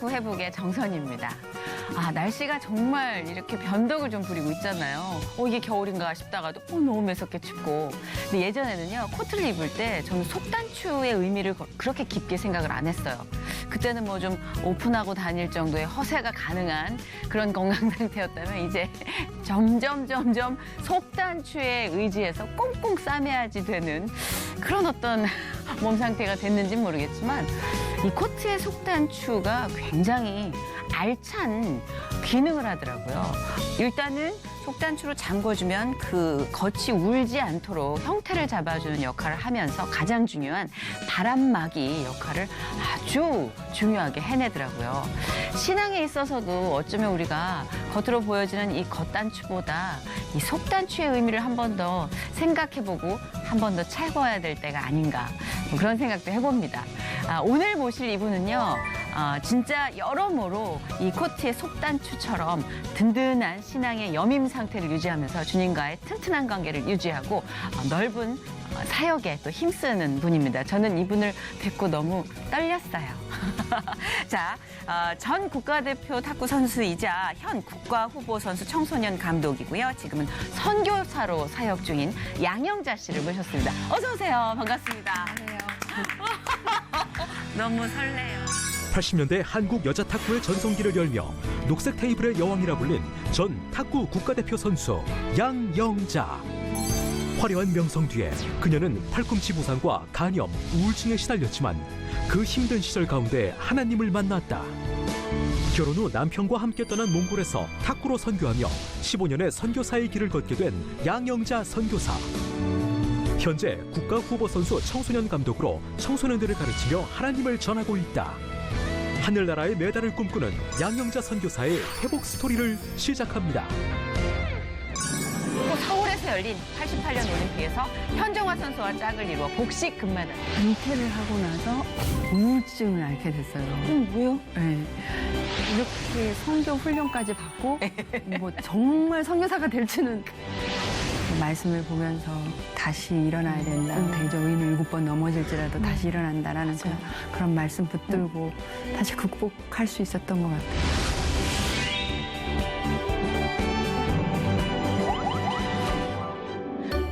탁구 회복의 정선입니다. 날씨가 정말 이렇게 변덕을 좀 부리고 있잖아요. 이게 겨울인가 싶다가도 너무 매섭게 춥고. 근데 예전에는요, 코트를 입을 때 저는 속단추의 의미를 그렇게 깊게 생각을 안 했어요. 그때는 뭐 좀 오픈하고 다닐 정도의 허세가 가능한 그런 건강 상태였다면 이제 점점 속단추에 의지해서 꽁꽁 싸매야지 되는 그런 어떤 몸 상태가 됐는지는 모르겠지만 이 코트의 속단추가 굉장히 알찬 기능을 하더라고요. 일단은 속단추로 잠궈주면 그 겉이 울지 않도록 형태를 잡아주는 역할을 하면서 가장 중요한 바람막이 역할을 아주 중요하게 해내더라고요. 신앙에 있어서도 어쩌면 우리가 겉으로 보여지는 이 겉단추보다 이 속단추의 의미를 한 번 더 생각해보고 한 번 더 채워야 될 때가 아닌가 그런 생각도 해봅니다. 오늘 모실 이분은요. 진짜 여러모로 이 코트의 속단추처럼 든든한 신앙의 여밈 상태를 유지하면서 주님과의 튼튼한 관계를 유지하고 넓은 사역에 또 힘쓰는 분입니다. 저는 이분을 뵙고 너무 떨렸어요. 자, 전 국가대표 탁구 선수이자 현 국가후보 선수 청소년 감독이고요. 지금은 선교사로 사역 중인 양영자 씨를 모셨습니다. 어서 오세요. 반갑습니다. 너무 설레요. 80년대 한국 여자 탁구의 전성기를 열며 녹색 테이블의 여왕이라 불린 전 탁구 국가대표 선수 양영자. 화려한 명성 뒤에 그녀는 팔꿈치 부상과 간염, 우울증에 시달렸지만 그 힘든 시절 가운데 하나님을 만났다. 결혼 후 남편과 함께 떠난 몽골에서 탁구로 선교하며 15년의 선교사의 길을 걷게 된 양영자 선교사. 현재 국가후보 선수 청소년 감독으로 청소년들을 가르치며 하나님을 전하고 있다. 하늘나라의 메달을 꿈꾸는 양영자 선교사의 회복 스토리를 시작합니다. 서울에서 열린 88년 올림픽에서 현정화 선수와 짝을 이루어 복식 금메달. 은퇴를 하고 나서 우울증을 앓게 됐어요. 왜요? 네. 이렇게 선교 훈련까지 받고 뭐 정말 선교사가 될지는 말씀을 보면서 다시 일어나야 된다. 대저 의인을 7번 넘어질지라도 다시 일어난다라는 그런 말씀 붙들고 다시 극복할 수 있었던 것 같아요.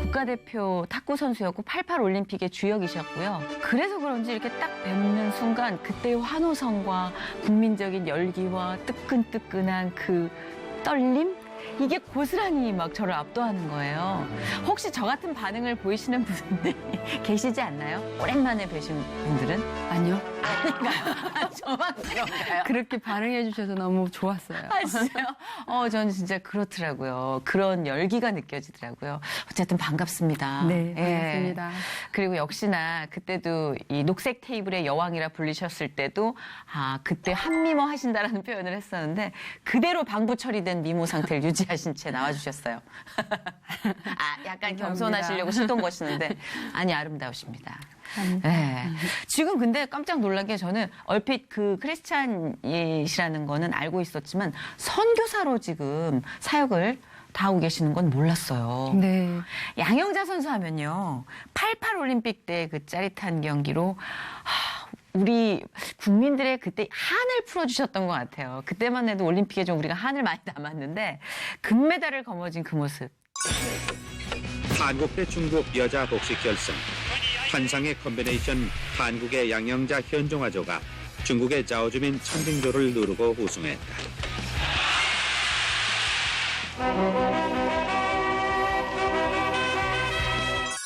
국가대표 탁구 선수였고 88 올림픽의 주역이셨고요. 그래서 그런지 이렇게 딱 뵙는 순간 그때의 환호성과 국민적인 열기와 뜨끈뜨끈한 그 떨림? 이게 고스란히 막 저를 압도하는 거예요. 혹시 저 같은 반응을 보이시는 분들 계시지 않나요? 오랜만에 뵈신 분들은? 아니요. 아닌가요? 저만 그런가요? 그렇게 반응해 주셔서 너무 좋았어요. 진짜요? 저는 진짜 그렇더라고요. 그런 열기가 느껴지더라고요. 어쨌든 반갑습니다. 네, 반갑습니다. 그리고 역시나 그때도 이 녹색 테이블의 여왕이라 불리셨을 때도 그때 한미모 하신다라는 표현을 했었는데 그대로 방부 처리된 미모 상태를 유지하신 채 나와주셨어요. 약간 겸손하시려고 시동 거시는데 아니 아름다우십니다. 네. 지금 근데 깜짝 놀란 게 저는 얼핏 그 크리스찬이시라는 거는 알고 있었지만 선교사로 지금 사역을 다 하고 계시는 건 몰랐어요. 네. 양영자 선수 하면요. 88 올림픽 때 그 짜릿한 경기로 우리 국민들의 그때 한을 풀어주셨던 것 같아요. 그때만 해도 올림픽에 좀 우리가 한을 많이 남았는데 금메달을 거머쥔 그 모습. 한국 대 중국 여자 복식 결승. 환상의 컴비네이션 한국의 양영자 현종화조가 중국의 자오주민 천빙조를 누르고 우승했다.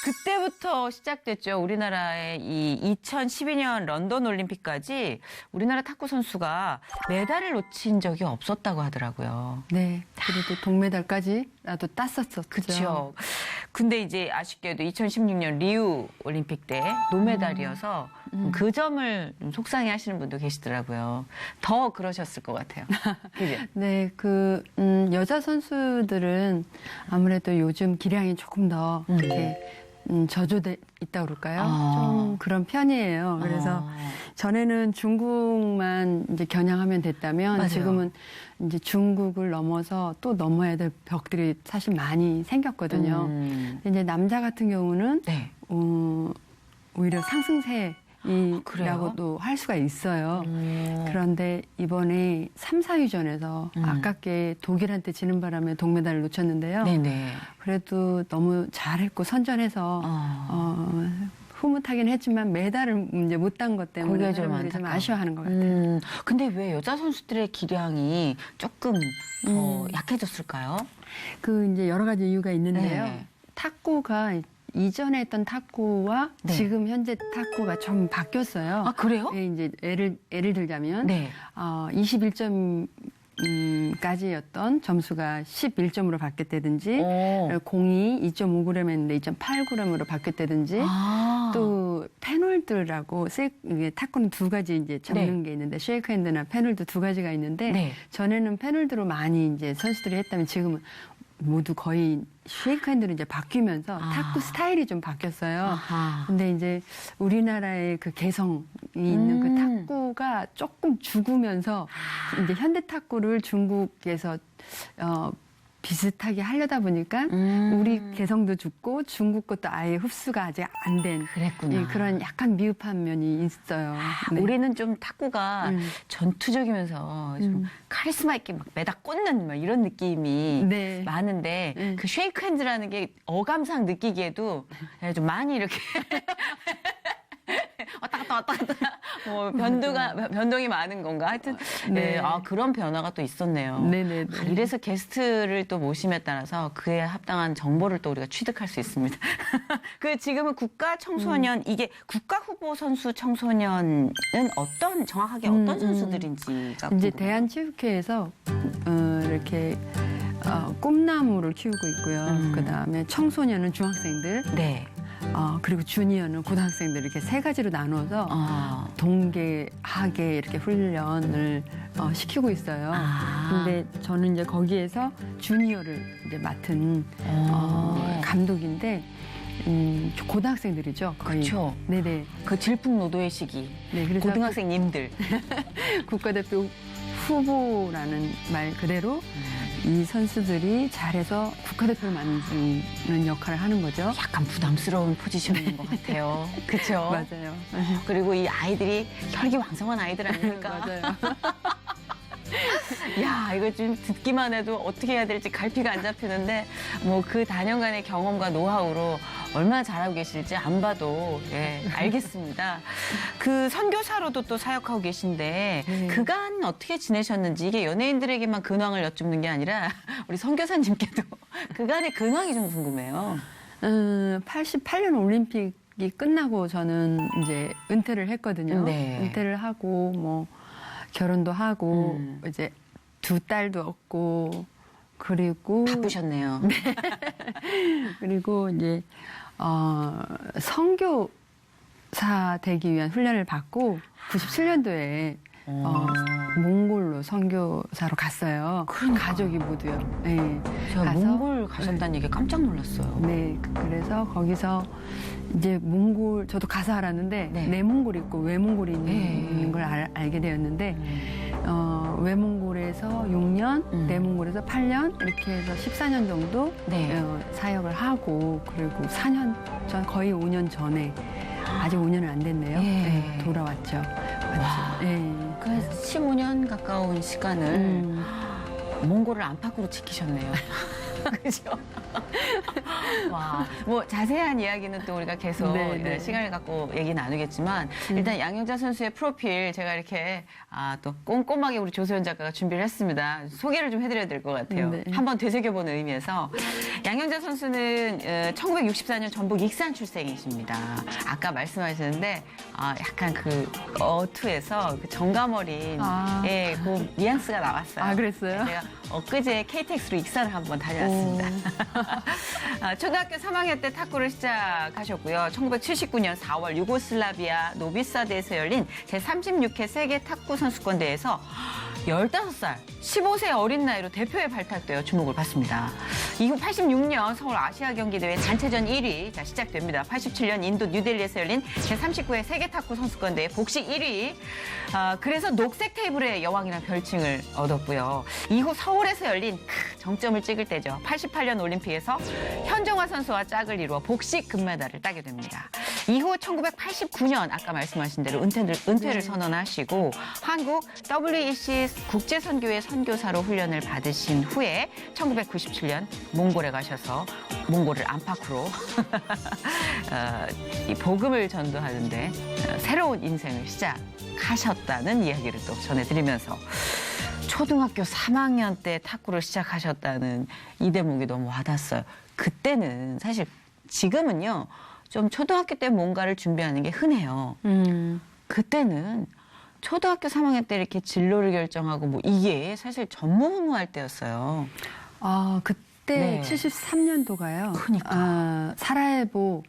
그때부터 시작됐죠. 우리나라의 이 2012년 런던 올림픽까지 우리나라 탁구 선수가 메달을 놓친 적이 없었다고 하더라고요. 네. 그래도 동메달까지 나도 땄었죠. 그렇죠. 근데 이제 아쉽게도 2016년 리우 올림픽 때 노메달이어서 그 점을 좀 속상해 하시는 분도 계시더라고요. 더 그러셨을 것 같아요. 그죠? 네, 여자 선수들은 아무래도 요즘 기량이 조금 더 이렇게 저조돼 있다고 그럴까요? 좀 그런 편이에요. 그래서 전에는 중국만 이제 겨냥하면 됐다면 맞아요. 지금은 이제 중국을 넘어서 또 넘어야 될 벽들이 사실 많이 생겼거든요. 근데 이제 남자 같은 경우는 네. 오히려 상승세 이라고도 할 수가 있어요. 그런데 이번에 3, 4위전에서 아깝게 독일한테 지는 바람에 동메달을 놓쳤는데요. 네네. 그래도 너무 잘했고 선전해서 흐뭇하긴 했지만 메달을 이제 못 딴 것 때문에 그게 좀 사람들이 좀 안타까워. 아쉬워하는 것 같아요. 근데 왜 여자 선수들의 기량이 조금 더 약해졌을까요? 그 이제 여러 가지 이유가 있는데요. 네. 탁구가 이전에 했던 탁구와 네. 지금 현재 탁구가 좀 바뀌었어요. 아, 그래요? 예, 이제 예를 들자면 네. 21점 까지였던 점수가 11점으로 바뀌었다든지 오. 공이 2.5g이었는데 2.8g으로 바뀌었다든지 아. 또 페놀드라고 이게 탁구는 두 가지 이제 잡는 게 있는데 쉐이크핸드나 페놀드 두 가지가 있는데 네. 전에는 페놀드로 많이 이제 선수들이 했다면 지금은 모두 거의 쉐이크핸드로 이제 바뀌면서 탁구 스타일이 좀 바뀌었어요. 아하. 근데 이제 우리나라의 그 개성이 있는 그 탁구가 조금 죽으면서 이제 현대 탁구를 중국에서 비슷하게 하려다 보니까 우리 개성도 죽고 중국 것도 아예 흡수가 아직 안 된 그랬구나. 그런 약간 미흡한 면이 있어요. 네. 우리는 좀 탁구가 전투적이면서 좀 카리스마 있게 막 매다 꽂는 막 이런 느낌이 네. 많은데 그 쉐이크 핸드라는 게 어감상 느끼기에도 좀 많이 이렇게 왔다 갔다 뭐 변동이 많은 건가 하여튼 네. 그런 변화가 또 있었네요. 네네네. 이래서 게스트를 또 모심에 따라서 그에 합당한 정보를 또 우리가 취득할 수 있습니다. 그 지금은 국가 청소년 이게 국가 후보 선수 청소년은 정확하게 어떤 선수들인지가 이제 궁금해요. 대한체육회에서 이렇게 꿈나무를 키우고 있고요. 그다음에 청소년은 중학생들, 네. 그리고 주니어는 고등학생들 이렇게 세 가지로 나눠서 동계하게 이렇게 훈련을 시키고 있어요. 근데 저는 이제 거기에서 주니어를 이제 맡은 감독인데 고등학생들이죠. 거의. 그렇죠. 네네. 그 질풍노도의 시기. 네, 그래서 고등학생님들. 국가대표 후보라는 말 그대로 이 선수들이 잘해서 국가대표를 만드는 역할을 하는 거죠. 약간 부담스러운 포지션인 것 같아요. 그렇죠. 맞아요. 그리고 이 아이들이 혈기왕성한 아이들 아닙니까? 맞아요. 야, 이거 좀 듣기만 해도 어떻게 해야 될지 갈피가 안 잡히는데 뭐 그 다년간의 경험과 노하우로 얼마나 잘하고 계실지 안 봐도 알겠습니다. 그 선교사로도 또 사역하고 계신데 네. 그간 어떻게 지내셨는지 이게 연예인들에게만 근황을 여쭙는 게 아니라 우리 선교사님께도 그간의 근황이 좀 궁금해요. 88년 올림픽이 끝나고 저는 이제 은퇴를 했거든요. 네. 은퇴를 하고 뭐 결혼도 하고 이제 두 딸도 얻고 그리고 바쁘셨네요. 그리고 이제 선교사 되기 위한 훈련을 받고 97년도에 몽골로 선교사로 갔어요. 그러니까. 가족이 모두요. 네. 제가 가서 몽골 가셨다는 얘기에 깜짝 놀랐어요. 네, 그래서 거기서 이제 저도 가서 알았는데 네. 내몽골이 있고 외몽골이 있는 네. 걸 알게 되었는데 외몽골에서 6년, 내몽골에서 8년 이렇게 해서 14년 정도 네. 사역을 하고 그리고 4년 전 거의 5년 전에 아직 5년은 안 됐네요. 예. 네, 돌아왔죠. 와. 네. 그 15년 가까운 시간을 몽골을 안팎으로 지키셨네요. 그죠? 와, 뭐 자세한 이야기는 또 우리가 계속 네, 네. 시간을 갖고 얘기 나누겠지만 일단 양영자 선수의 프로필 제가 이렇게 또 꼼꼼하게 우리 조소연 작가가 준비를 했습니다. 소개를 좀 해드려야 될 것 같아요. 네. 한번 되새겨보는 의미에서 양영자 선수는 1964년 전북 익산 출생이십니다. 아까 말씀하셨는데 약간 그 어투에서 그 정감 어린 그 뉘앙스가 나왔어요. 아, 그랬어요? 제가 엊그제 KTX로 익산을 한번 다녀왔습니다. 초등학교 3학년 때 탁구를 시작하셨고요. 1979년 4월 유고슬라비아 노비사드에서 열린 제36회 세계 탁구 선수권 대회에서 15살, 15세 어린 나이로 대표에 발탁되어 주목을 받습니다. 이후 86년 서울 아시아 경기대회 단체전 1위 시작됩니다. 87년 인도 뉴델리에서 열린 제39회 세계 탁구 선수권 대회 복식 1위. 그래서 녹색 테이블의 여왕이라는 별칭을 얻었고요. 이후 서울에서 열린 정점을 찍을 때죠. 88년 올림픽에서 현정화 선수와 짝을 이루어 복식 금메달을 따게 됩니다. 이후 1989년 아까 말씀하신 대로 은퇴를 선언하시고 한국 WEC 국제선교회 선교사로 훈련을 받으신 후에 1997년 몽골에 가셔서 몽골을 안팎으로 이 복음을 전도하는데 새로운 인생을 시작하셨다는 이야기를 또 전해드리면서 초등학교 3학년 때 탁구를 시작하셨다는 이 대목이 너무 와닿았어요. 그때는 사실 지금은요. 좀 초등학교 때 뭔가를 준비하는 게 흔해요. 그때는 초등학교 3학년 때 이렇게 진로를 결정하고 뭐 이게 사실 전무후무할 때였어요. 그때 네. 73년도가요. 그러니까. 사라예보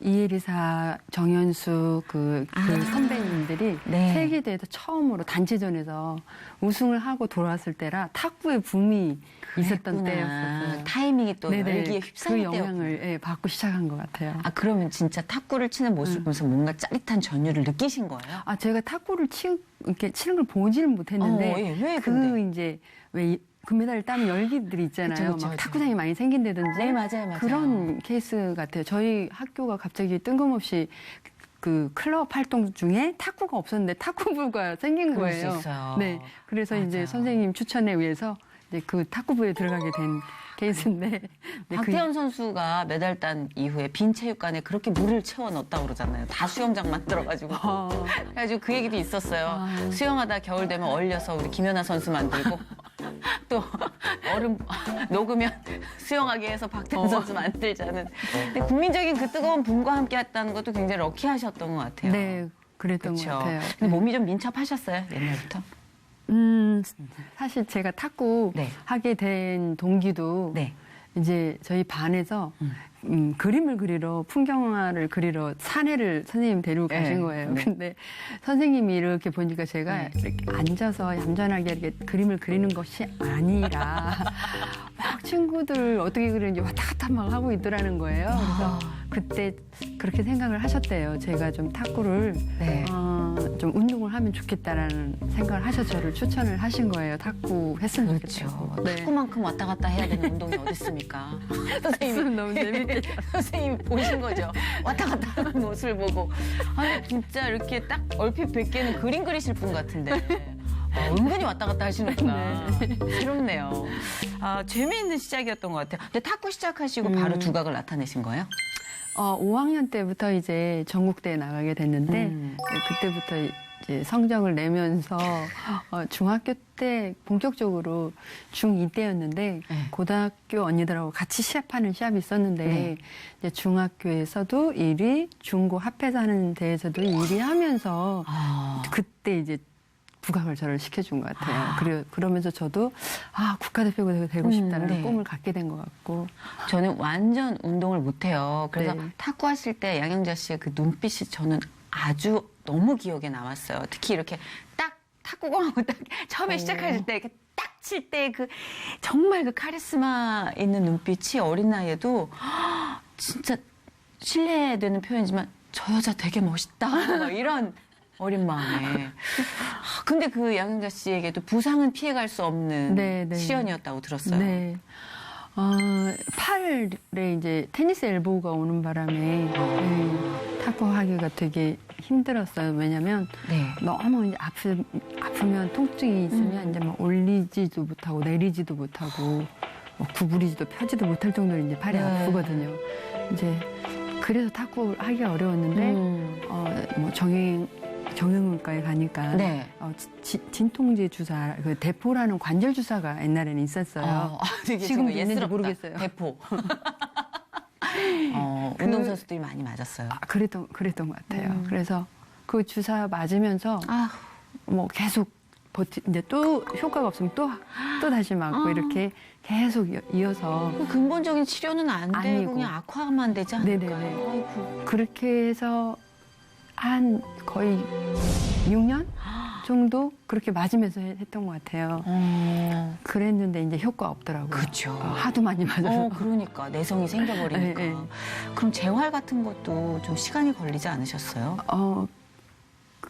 이혜리사, 정현수 그 선배님들이 네. 세계대회에서 처음으로 단체전에서 우승을 하고 돌아왔을 때라 탁구의 붐이 있었던 때였어요. 타이밍이 또 네네. 열기에 그 휩싸일 영향을 때였군요. 받고 시작한 것 같아요. 그러면 진짜 탁구를 치는 모습을 보면서 뭔가 짜릿한 전율을 느끼신 거예요? 제가 탁구를 이렇게 치는 걸 보지는 못했는데 왜 근데? 이제 왜 금메달을 따는 열기들이 있잖아요. 그쵸. 막 탁구장이 많이 생긴다든지 네, 맞아요. 그런 케이스 같아요. 저희 학교가 갑자기 뜬금없이 그 클럽 활동 중에 탁구가 없었는데 탁구부가 생긴 그럴 거예요. 수 있어요. 네, 그래서 이제 맞아요. 선생님 추천에 의해서 이제 그 탁구부에 들어가게 된 케이스인데 네, 박태현 선수가 메달 딴 이후에 빈 체육관에 그렇게 물을 채워 넣었다고 그러잖아요. 다 수영장 만들어가지고. 그래가지고 그 얘기도 있었어요. 수영하다 겨울 되면 얼려서 우리 김연아 선수 만들고 또 얼음 녹으면 수영하게 해서 박태현 선수 만들자는. 근데 국민적인 그 뜨거운 붐과 함께 했다는 것도 굉장히 럭키하셨던 것 같아요. 네, 그랬던 것 그렇죠. 같아요. 근데 몸이 좀 민첩하셨어요, 옛날부터? 사실 제가 탁구 네. 하게 된 동기도 네. 이제 저희 반에서 그림을 그리러 풍경화를 그리러 산에를 선생님 데리고 가신 거예요. 네. 근데 선생님이 이렇게 보니까 제가 이렇게 앉아서 얌전하게 이렇게 그림을 그리는 것이 아니라 막 친구들 어떻게 그리는지 왔다 갔다 막 하고 있더라는 거예요. 그래서 그때 그렇게 생각을 하셨대요. 제가 좀 탁구를 네. 좀 운동을 하면 좋겠다라는 생각을 하셔서 저를 추천을 하신 거예요. 탁구 했으면 좋겠다고. 그렇죠. 네. 탁구만큼 왔다 갔다 해야 되는 운동이 어디 있습니까? 선생님이 너무 재밌게. 선생님이 보신 거죠. 왔다 갔다 하는 모습을 보고. 아니 진짜 이렇게 딱 얼핏 뵙기에는 그림 그리실 분 같은데. 은근히 왔다 갔다 하시는구나. 새롭네요. 재미있는 시작이었던 것 같아요. 근데 탁구 시작하시고 바로 두각을 나타내신 거예요? 5학년 때부터 이제 전국대회 나가게 됐는데 그때부터 이제 성적을 내면서 중학교 때 본격적으로 중2 때였는데 네. 고등학교 언니들하고 같이 시합하는 시합이 있었는데 네. 이제 중학교에서도 1위, 중고 합해서 하는 대회에서도 1위 하면서 그때 이제 부각을 저를 시켜준 것 같아요. 그러면서 저도 국가대표가 되고 싶다는 네. 꿈을 갖게 된 것 같고. 저는 완전 운동을 못해요. 그래서 네. 탁구 하실 때 양영자 씨의 그 눈빛이 저는 아주 너무 기억에 남았어요. 특히 이렇게 딱 탁구공하고 딱 처음에 시작하실 때 이렇게 딱 칠 때 그 정말 그 카리스마 있는 눈빛이 어린 나이에도 진짜 실례되는 표현이지만 저 여자 되게 멋있다. 막 이런 어린 마음에. 근데 그 양영자 씨에게도 부상은 피해갈 수 없는 네, 네. 시련이었다고 들었어요. 네. 팔에 이제 테니스 엘보우가 오는 바람에 탁구 하기가 되게 힘들었어요. 왜냐면 네. 너무 이제 아프면 통증이 있으면 이제 막 올리지도 못하고 내리지도 못하고 뭐 구부리지도 펴지도 못할 정도로 이제 팔이 네. 아프거든요. 이제 그래서 탁구 하기가 어려웠는데 뭐 정형외과에 가니까 네. 진통제 주사, 그 대포라는 관절 주사가 옛날에는 있었어요. 되게 지금 정말 있는지 예스럽다. 모르겠어요. 대포. 운동선수들이 많이 맞았어요. 그랬던 것 같아요. 그래서 그 주사 맞으면서 뭐 계속 이제 또 효과가 없으면 또 다시 맞고 이렇게 계속 이어서 그 근본적인 치료는 안 되고 아니고. 그냥 악화만 되지 않을까요? 네네네. 아이고. 그렇게 해서 한 거의 6년 정도 그렇게 맞으면서 했던 것 같아요. 그랬는데 이제 효과 없더라고요. 그렇죠. 하도 많이 맞아서. 그러니까 내성이 생겨버리니까. 네, 네. 그럼 재활 같은 것도 좀 시간이 걸리지 않으셨어요?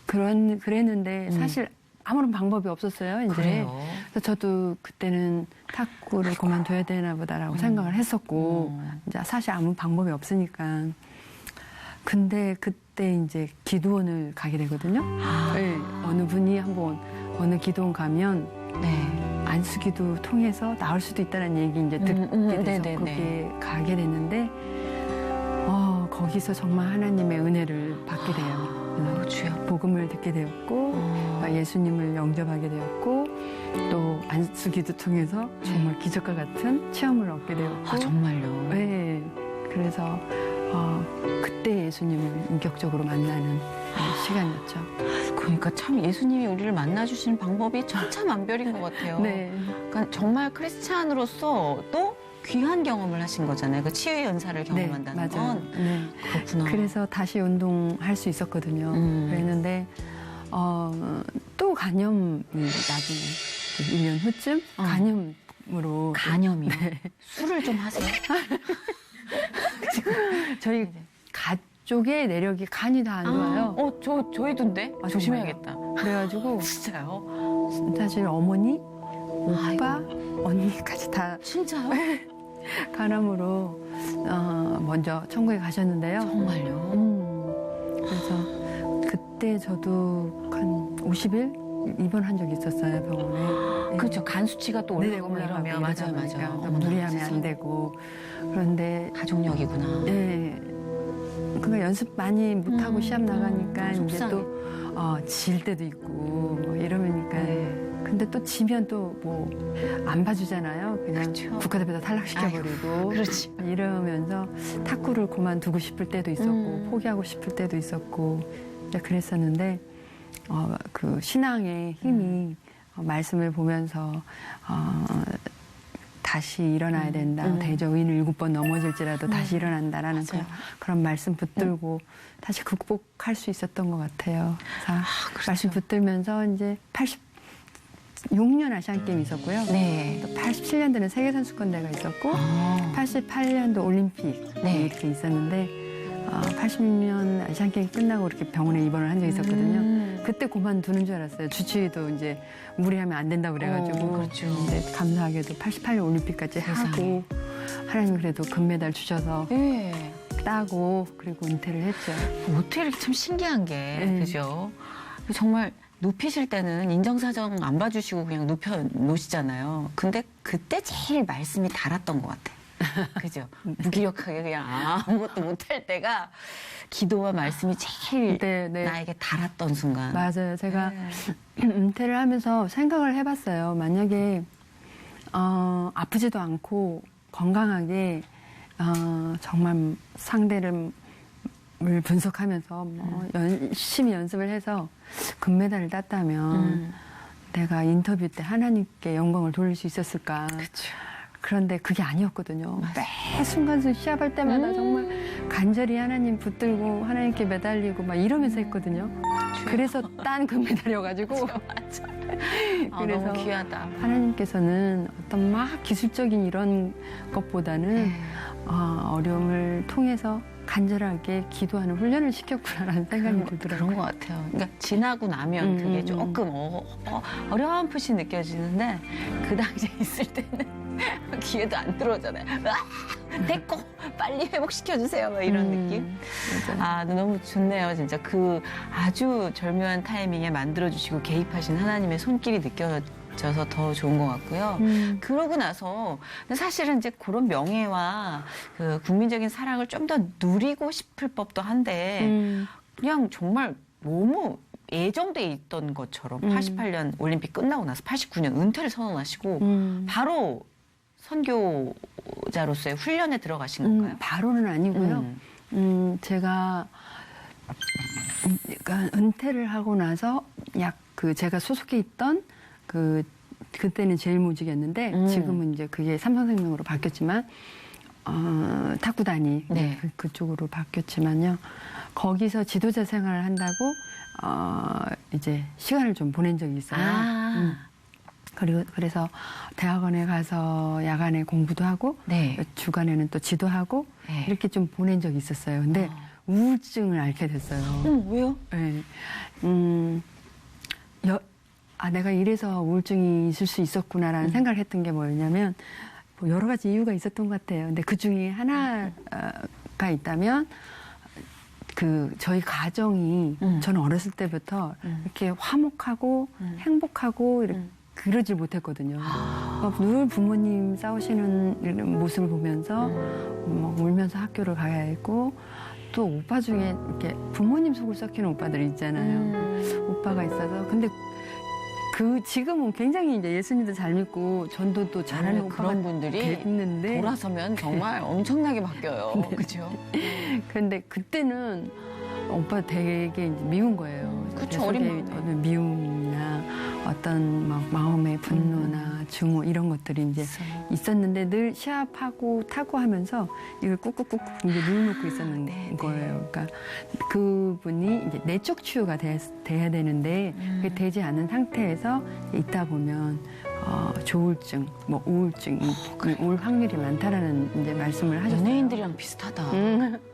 그랬는데 사실 아무런 방법이 없었어요. 이제. 그래요. 그래서 저도 그때는 탁구를 그만둬야 되나 보다라고 생각을 했었고 이제 사실 아무 방법이 없으니까 근데 그때 이제 기도원을 가게 되거든요. 네, 어느 분이 한번 어느 기도원 가면 네. 안수기도 통해서 나올 수도 있다는 얘기 이제 듣게 돼서 네네네. 거기에 가게 됐는데 거기서 정말 하나님의 은혜를 받게 돼요. 주여. 복음을 듣게 되었고 예수님을 영접하게 되었고 또 안수기도 통해서 정말 기적과 같은 체험을 얻게 되었고 아, 정말요? 네, 그래서 그때 예수님을 인격적으로 만나는 시간이었죠. 그러니까 참 예수님이 우리를 만나주시는 방법이 천차만별인 것 같아요. 네. 그러니까 정말 크리스찬으로서 또 귀한 경험을 하신 거잖아요. 그 치유의 연사를 경험한다는 네, 맞아요. 건. 네. 그렇구나. 그래서 다시 운동할 수 있었거든요. 그랬는데 또 간염이 나중에 1년 후쯤 간염으로 간염이요? 네. 술을 좀 하세요? 저희 가족의 내력이 간이 다 안 좋아요. 저희도인데? 아, 조심해야겠다. 그래가지고 진짜요? 사실 어머니, 오빠, 언니까지 다 진짜요? 간암으로 먼저 천국에 가셨는데요. 정말요? 그래서 그때 저도 한 50일 입원한 적이 있었어요, 병원에. 네. 그렇죠. 간 수치가 또 네네, 올라가고 올라가고 이러면. 맞아요, 이러다 맞아요. 보니까 어머나, 무리하면 세상에. 안 되고. 그런데 가족력이구나. 네. 그러니까 연습 많이 못하고 시합 나가니까 이제 속상해. 또 질 때도 있고 뭐 이러니까 네. 근데 또 지면 또 뭐 안 봐주잖아요. 그냥 그렇죠. 국가대표도 탈락시켜버리고 그렇지. 이러면서 탁구를 그만두고 싶을 때도 있었고 포기하고 싶을 때도 있었고 이제 그랬었는데 그 신앙의 힘이 말씀을 보면서 다시 일어나야 된다. 대저 의인을 7번 넘어질지라도 다시 일어난다라는 맞아요. 그런 말씀 붙들고 다시 극복할 수 있었던 것 같아요. 그래서 그렇죠. 말씀 붙들면서 이제 86년 아시안게임이 있었고요. 네. 또 87년도는 세계선수권대회가 있었고 아, 88년도 올림픽 네. 이렇게 있었는데 80년 아시안게임 끝나고 이렇게 병원에 입원을 한 적이 있었거든요. 그때 그만두는 줄 알았어요. 주치의도 이제 무리하면 안 된다고 그래가지고. 그렇죠. 근데 감사하게도 88년 올림픽까지 세상에. 하고 하나님 그래도 금메달 주셔서 네. 따고 그리고 은퇴를 했죠. 어떻게 이렇게 참 신기한 게, 네. 그죠? 정말 눕히실 때는 인정사정 안 봐주시고 그냥 눕혀 놓으시잖아요. 근데 그때 제일 말씀이 달았던 것 같아요. 그죠? 무기력하게 그냥 아무것도 못할 때가 기도와 말씀이 제일 네, 네. 나에게 달았던 순간. 맞아요. 제가 네. 은퇴를 하면서 생각을 해봤어요. 만약에 아프지도 않고 건강하게 정말 상대를 분석하면서 뭐 열심히 연습을 해서 금메달을 땄다면 내가 인터뷰 때 하나님께 영광을 돌릴 수 있었을까. 그쵸. 그런데 그게 아니었거든요. 매 순간순간 시합할 때마다 정말 간절히 하나님 붙들고 하나님께 매달리고 막 이러면서 했거든요. 그래서 딴 금메달이어가지고. 맞아. 그래서 너무 귀하다. 하나님께서는 어떤 막 기술적인 이런 것보다는 네. 어려움을 통해서 간절하게 기도하는 훈련을 시켰구나라는 생각이 들더라고요. 그런 것 같아요. 그러니까 지나고 나면 그게 조금 어렴풋이 느껴지는데 그 당시에 있을 때는 귀에도 안 들어오잖아요. 됐고 빨리 회복시켜주세요. 막 이런 느낌. 맞아요. 너무 좋네요. 진짜 그 아주 절묘한 타이밍에 만들어주시고 개입하신 하나님의 손길이 느껴져서 더 좋은 것 같고요. 그러고 나서 사실은 이제 그런 명예와 그 국민적인 사랑을 좀 더 누리고 싶을 법도 한데 그냥 정말 너무 예정돼 있던 것처럼 88년 올림픽 끝나고 나서 89년 은퇴를 선언하시고 바로 선교자로서의 훈련에 들어가신 건가요? 바로는 아니고요. 제가 그러니까 은퇴를 하고 나서 제가 소속해 있던 그때는 제일모직이었는데 지금은 이제 그게 삼성생명으로 바뀌었지만 탁구단이 네. 그쪽으로 바뀌었지만요. 거기서 지도자 생활을 한다고 이제 시간을 좀 보낸 적이 있어요. 그래서 대학원에 가서 야간에 공부도 하고 네. 주간에는 또 지도하고 네. 이렇게 좀 보낸 적이 있었어요. 근데 우울증을 앓게 됐어요. 왜요? 네. 내가 이래서 우울증이 있을 수 있었구나라는 생각을 했던 게 뭐였냐면 뭐 여러 가지 이유가 있었던 것 같아요. 근데 그 중에 하나가 있다면 저희 가정이 저는 어렸을 때부터 이렇게 화목하고 행복하고 이렇게 그러질 못했거든요. 늘 부모님 싸우시는 모습을 보면서 막 울면서 학교를 가야 했고 또 오빠 중에 이렇게 부모님 속을 썩히는 오빠들이 있잖아요. 오빠가 있어서 근데 지금은 굉장히 이제 예수님도 잘 믿고 전도도 잘하는 오빠가 그런 분들이 있는데 돌아서면 정말 엄청나게 바뀌어요. 그렇죠? 근데 그때는 오빠 되게 이제 미운 거예요. 그쵸, 어린 마음에. 어떤 미움이나 어떤 막 마음의 분노나 증오 이런 것들이 이제 있었는데 늘 시합하고 타고 하면서 이걸 꾹꾹꾹 이제 눌러놓고 있었는 거예요. 그러니까 그분이 이제 내적 치유가 돼야 되는데 그게 되지 않은 상태에서 있다 보면 조울증, 뭐 우울증, 올 확률이 많다라는 이제 말씀을 하셨어요. 연예인들이랑 비슷하다.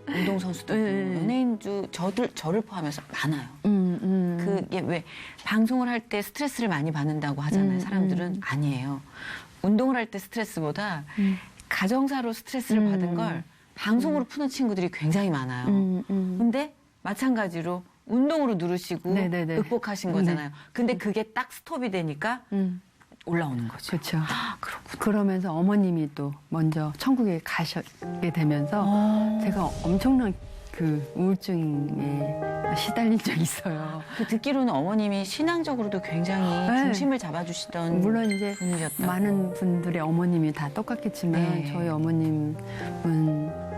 운동선수들 연예인도 저를 포함해서 많아요. 그게 왜 방송을 할 때 스트레스를 많이 받는다고 하잖아요. 사람들은 아니에요. 운동을 할 때 스트레스보다 가정사로 스트레스를 받은 걸 방송으로 푸는 친구들이 굉장히 많아요. 근데 마찬가지로 운동으로 누르시고 네네네. 극복하신 거잖아요. 근데 그게 딱 스톱이 되니까 올라오는 거죠. 그렇죠. 그렇구나. 그러면서 어머님이 또 먼저 천국에 가시게 되면서 제가 엄청난 그 우울증에 시달린 적이 있어요. 듣기로는 어머님이 신앙적으로도 굉장히 네. 중심을 잡아주시던 물론 이제 분이셨다고. 많은 분들의 어머님이 다 똑같겠지만 네. 저희 어머님은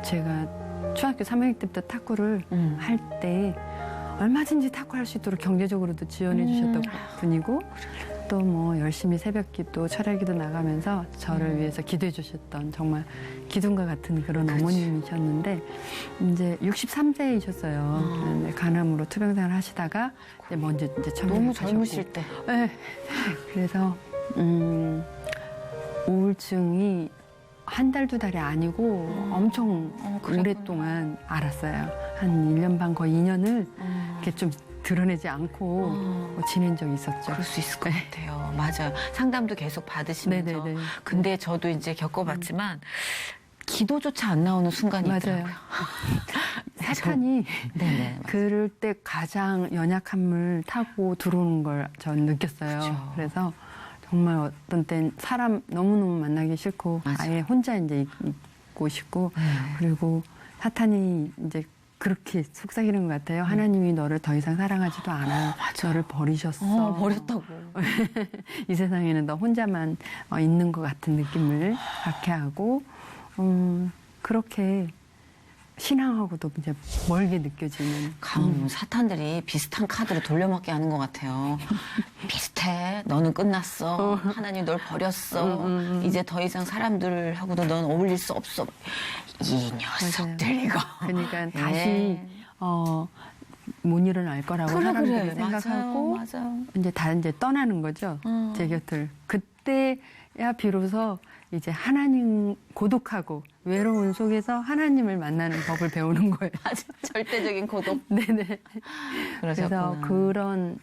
제가 중학교 3학년 때부터 탁구를 할 때 얼마든지 탁구 할 수 있도록 경제적으로도 지원해 주셨던 분이고 또 뭐 열심히 새벽기도 철야기도 나가면서 저를 위해서 기도해 주셨던 정말 기둥과 같은 그런 어머님이셨는데 이제 63세이셨어요. 간암으로 투병생활 하시다가 이제 먼저 이제 천국에 너무 가셨고. 젊으실 때. 네. 그래서 우울증이 한 달, 두 달이 아니고 엄청 그랬구나. 오랫동안 알았어요. 한 1년 반, 거의 2년을 이렇게 좀 드러내지 않고 지낸 적이 있었죠. 그럴 수 있을 것 같아요. 맞아요. 상담도 계속 받으시면서. 네네네. 근데 저도 이제 겪어봤지만 기도조차 안 나오는 순간이 맞아요. 있더라고요. 사탄이 네네. 그럴 때 가장 연약함을 타고 들어오는 걸 전 느꼈어요. 그쵸. 그래서 정말 어떤 땐 사람 너무너무 만나기 싫고 맞아. 아예 혼자 이제 있고 싶고 그리고 사탄이 이제 그렇게 속삭이는 것 같아요. 하나님이 너를 더 이상 사랑하지도 않아. 너를 버리셨어. 버렸다고. 이 세상에는 너 혼자만 있는 것 같은 느낌을 갖게 하고 그렇게 신앙하고도 이제 멀게 느껴지는. 사탄들이 비슷한 카드로 돌려막기 하는 것 같아요. 비슷해. 너는 끝났어. 하나님 널 버렸어. 이제 더 이상 사람들하고도 넌 어울릴 수 없어. 이 녀석들 이거. 그러니까 네. 다시 못 일어날 거라고 사람들이 생각하고 맞아요. 이제 다 이제 떠나는 거죠. 제 곁을. 그때야 비로소 이제 하나님 고독하고 외로운 속에서 하나님을 만나는 법을 배우는 거예요. 아주 절대적인 고독. 네네. 그래서 그러셨구나. 그런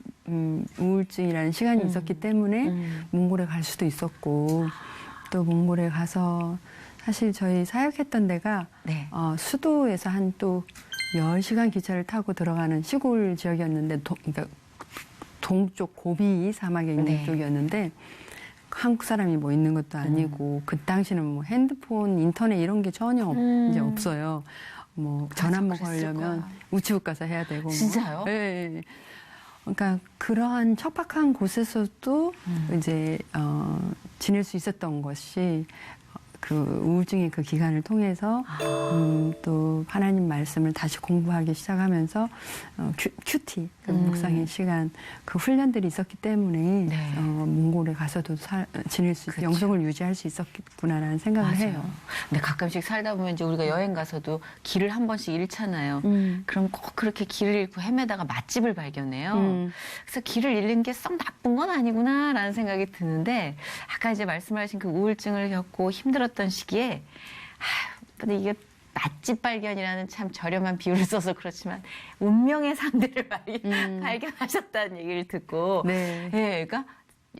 우울증이라는 시간이 있었기 때문에 몽골에 갈 수도 있었고 또 몽골에 가서 사실 저희 사역했던 데가 네. 수도에서 한 또 10시간 기차를 타고 들어가는 시골 지역이었는데 그러니까 동쪽 고비 사막에 있는 네. 쪽이었는데 한국 사람이 뭐 있는 것도 아니고 그 당시는 뭐 핸드폰, 인터넷 이런 게 전혀 이제 없어요. 뭐 전화 한번 그랬을 걸려면 거야. 우체국 가서 해야 되고. 진짜요? 네. 그러니까 그러한 척박한 곳에서도 이제 지낼 수 있었던 것이 그 우울증의 그 기간을 통해서 또 하나님 말씀을 다시 공부하기 시작하면서 큐티 그 묵상의 시간 그 훈련들이 있었기 때문에 네. 몽골에 가서도 지낼 수 그렇죠. 영성을 유지할 수 있었구나라는 생각을 맞아요. 해요. 근데 가끔씩 살다 보면 이제 우리가 여행 가서도 길을 한 번씩 잃잖아요. 그럼 꼭 그렇게 길을 잃고 헤매다가 맛집을 발견해요. 그래서 길을 잃는 게 썩 나쁜 건 아니구나라는 생각이 드는데 아까 이제 말씀하신 그 우울증을 겪고 힘들었던 시기에 근데 이게 맛집 발견이라는 참 저렴한 비유를 써서 그렇지만 운명의 상대를 발견하셨다는 얘기를 듣고 네. 예, 그러니까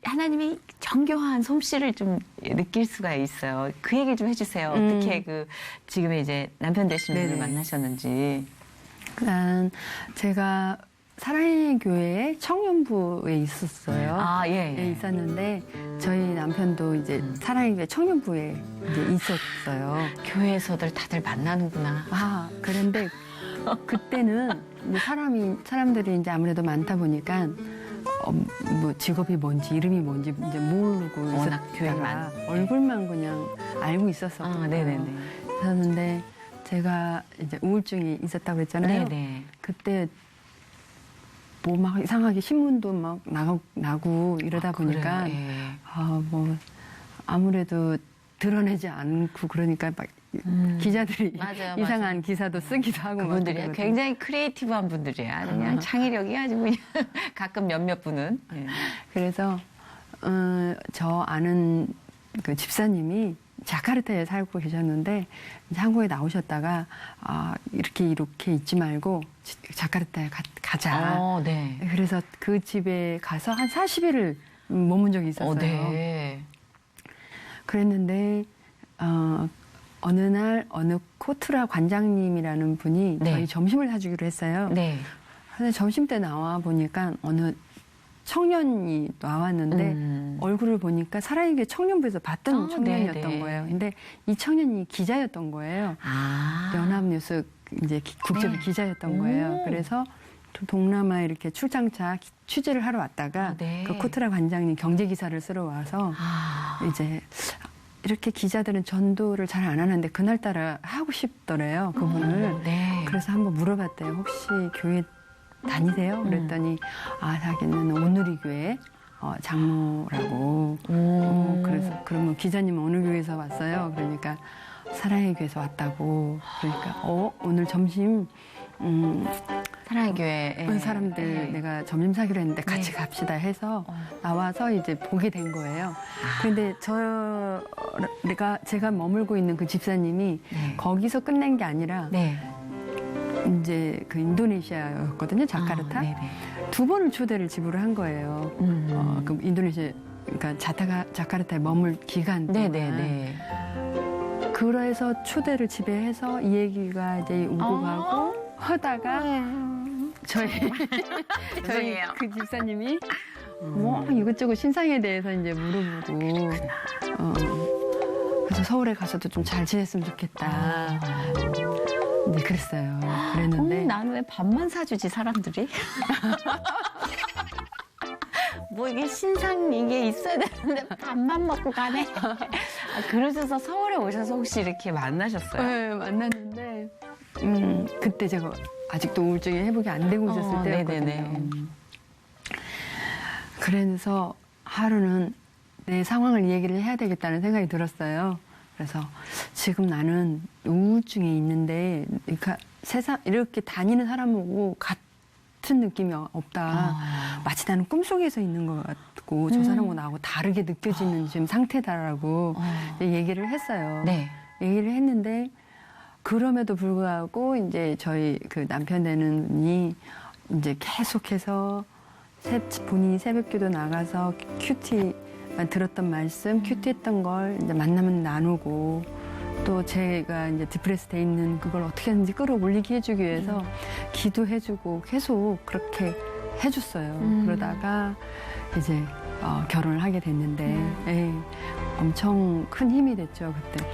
하나님의 정교한 솜씨를 좀 느낄 수가 있어요. 그 얘기를 좀 해주세요. 어떻게 그 지금의 이제 남편 되시는 분을 네네. 만나셨는지. 일단 제가 사랑의 교회 청년부에 있었어요. 아, 예, 예, 예. 있었는데 저희 남편도 이제 사랑의 교회 청년부에 이제 있었어요. 교회에서들 다들 만나는구나. 아, 그런데 그때는 이제 사람들이 이제 아무래도 많다 보니까 뭐 직업이 뭔지 이름이 뭔지 이제 모르고 워낙 교회가 있었다가 많- 얼굴만 그냥 알고 있었어요. 아, 네네네. 그랬는데 제가 이제 우울증이 있었다고 했잖아요. 네네. 그때 뭐 막 이상하게 신문도 막 나고 이러다 보니까 그래요? 예. 뭐 아무래도 드러내지 않고 그러니까 막 기자들이 맞아요, 이상한 기사도 쓰기도 하고 막 그분들이 그러거든요. 굉장히 크리에이티브한 분들이야. 그냥 창의력이 아주 그냥 가끔 몇몇 분은. 예. 그래서 저 아는 그 집사님이 자카르타에 살고 계셨는데 이제 한국에 나오셨다가 이렇게 있지 말고 자카르타에 가자. 네. 그래서 그 집에 가서 한 40일을 머문 적이 있었어요. 네. 그랬는데 어느 날 어느 코트라 관장님이라는 분이 네. 저희 점심을 사주기로 했어요. 네. 근데 점심 때 나와 보니까 어느 청년이 나왔는데 얼굴을 보니까 사랑의 청년부에서 봤던 청년이었던 네네. 거예요. 근데 이 청년이 기자였던 거예요. 아. 연합뉴스 이제 국제부 네. 기자였던 거예요. 오. 그래서 동남아에 이렇게 출장차 취재를 하러 왔다가 네. 그 코트라 관장님 경제 기사를 쓰러 와서 이제 이렇게 기자들은 전도를 잘 안 하는데 그날따라 하고 싶더래요, 그분을. 네. 그래서 한번 물어봤대요. 혹시 교회 다니세요? 그랬더니 자기는 온누리 교회 장로라고. 그래서 그러면 기자님은 어느 교회에서 왔어요? 그러니까 사랑의 교회에서 왔다고. 그러니까 오늘 점심 사랑의 교회 사람들 내가 점심 사기로 했는데 같이 갑시다 해서 나와서 이제 보게 된 거예요. 근데 제가 머물고 있는 그 집사님이 거기서 끝낸 게 아니라 네. 이제 그 인도네시아였거든요, 자카르타. 네네. 2번을 초대를 집으로 한 거예요. 그 인도네시아, 그러니까 자카르타에 머물 기간 동안. 네네네. 그래서 초대를 집에 해서 이 얘기가 이제 오고 가고 하다가 저희 죄송해요. 그 집사님이 뭐 이것저것 신상에 대해서 이제 물어보고 그래서 서울에 가서도 좀 잘 지냈으면 좋겠다. 네, 그랬어요. 그랬는데 나는 왜 밥만 사주지 사람들이? 뭐 이게 신상 이게 있어야 되는데 밥만 먹고 가네. 그러셔서 서울에 오셔서 혹시 이렇게 만나셨어요? 네, 만났는데 그때 제가 아직도 우울증이 회복이 안 되고 있었을 때였거든요. 네네네. 그래서 하루는 내 상황을 얘기를 해야 되겠다는 생각이 들었어요. 그래서 지금 나는 우울증에 있는데 그러니까 세상 이렇게 다니는 사람하고 같은 느낌이 없다. 마치 나는 꿈속에서 있는 것 같고 저 사람하고 나하고 다르게 느껴지는 지금 상태다라고 얘기를 했어요. 네. 얘기를 했는데 그럼에도 불구하고 이제 저희 그 남편 되는 분이 이제 계속해서 본인이 새벽기도 나가서 큐티만 들었던 말씀, 큐티했던 걸 이제 만나면 나누고 또 제가 이제 디프레스 돼 있는 그걸 어떻게든지 끌어올리게 해주기 위해서 기도해주고 계속 그렇게 해줬어요. 그러다가 이제 결혼을 하게 됐는데 예, 엄청 큰 힘이 됐죠 그때.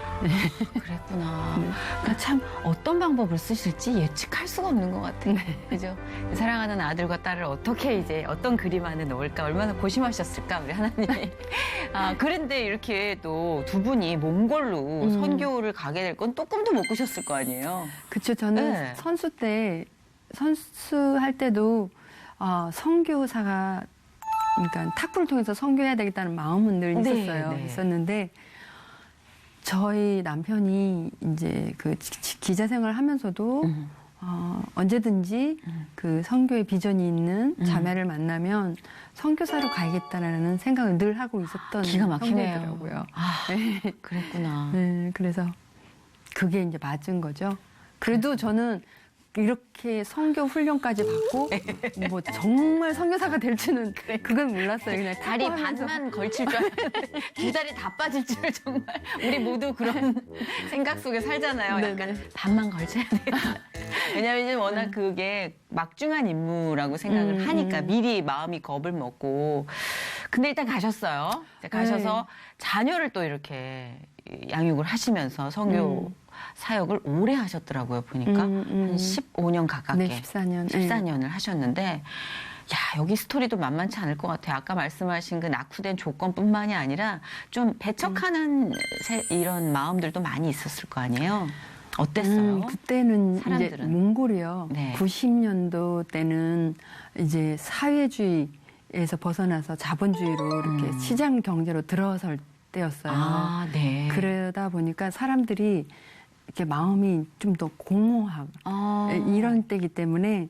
그랬구나. 그러니까 참 어떤 방법을 쓰실지 예측할 수가 없는 것 같아요. 그죠? 사랑하는 아들과 딸을 어떻게 이제 어떤 그림 안에 넣을까 얼마나 고심하셨을까 우리 하나님이. 그런데 이렇게 또 두 분이 몽골로 선교를 가게 될 건 또 꿈도 못 꾸셨을 거 아니에요. 그렇죠. 저는 네. 선수할 때도 선교사가 그러니까 탁구를 통해서 선교해야 되겠다는 마음은 늘 있었어요. 네. 있었는데 저희 남편이 이제 그 기자 생활을 하면서도 언제든지 그 선교의 비전이 있는 자매를 만나면 선교사로 가야겠다라는 생각을 늘 하고 있었던 기가 막히네요. 형제더라고요. 그랬구나. 네, 그래서 그게 이제 맞은 거죠. 그래도 저는 이렇게 선교 훈련까지 받고 뭐 정말 선교사가 될지는 그건 몰랐어요. 그냥 다리 탁구하면서. 반만 걸칠 줄 알았는데 두 다리 다 빠질 줄 정말 우리 모두 그런 생각 속에 살잖아요. 약간 네네. 반만 걸쳐야 돼요. 왜냐하면 이제 워낙 그게 막중한 임무라고 생각을 하니까 미리 마음이 겁을 먹고. 근데 일단 가셨어요. 이제 가셔서 자녀를 또 이렇게 양육을 하시면서 선교 사역을 오래 하셨더라고요. 보니까 한 15년 가깝게. 네, 14년. 14년을 하셨는데 야, 여기 스토리도 만만치 않을 것 같아요. 아까 말씀하신 그 낙후된 조건뿐만이 아니라 좀 배척하는 이런 마음들도 많이 있었을 거 아니에요. 어땠어요? 그때는 이제 사람들은? 몽골이요. 네. 90년도 때는 이제 사회주의에서 벗어나서 자본주의로 이렇게 시장 경제로 들어설 때였어요. 아, 네. 그러다 보니까 사람들이 이렇게 마음이 좀 더 공허하고 이런 때이기 때문에